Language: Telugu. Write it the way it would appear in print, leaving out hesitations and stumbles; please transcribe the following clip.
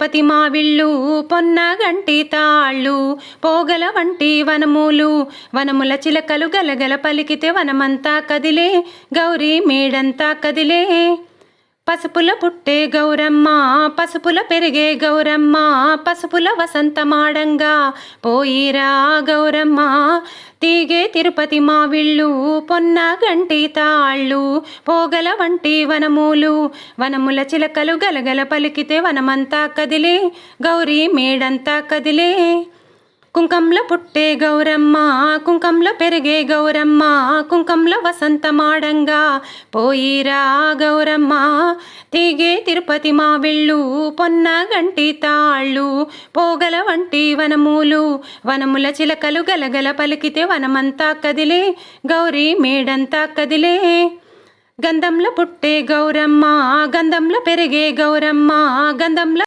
తిరుపతి మావిళ్ళు పొన్నగంటి తాళ్ళు పోగల వంటి వనములు వనముల చిలకలు గలగల పలికితే వనమంతా కదిలే గౌరీ మేడంతా కదిలే పసుపుల పుట్టే గౌరమ్మ పసుపుల పెరిగే గౌరమ్మ పసుపుల వసంతమాడంగా పోయిరా గౌరమ్మ తీగే తిరుపతి మావిళ్ళు పొన్నగంటి తాళ్ళు పోగల వంటి వనములు వనముల చిలకలు గలగల పలికితే వనమంతా కదిలే గౌరీ మేడంతా కదిలే కుంకంలో పుట్టే గౌరమ్మ కుంకంలో పెరిగే గౌరమ్మ కుంకంలో వసంతమాడంగా పోయిరా గౌరమ్మ తీగే తిరుపతి మావిళ్ళు పొన్నగంటి తాళ్ళు పోగల వంటి వనములు వనముల చిలకలు గలగల పలికితే వనమంతా కదిలే గౌరీ మేడంతా కదిలే గంధంలో పుట్టే గౌరమ్మ గంధంలో పెరిగే గౌరమ్మ గంధంలో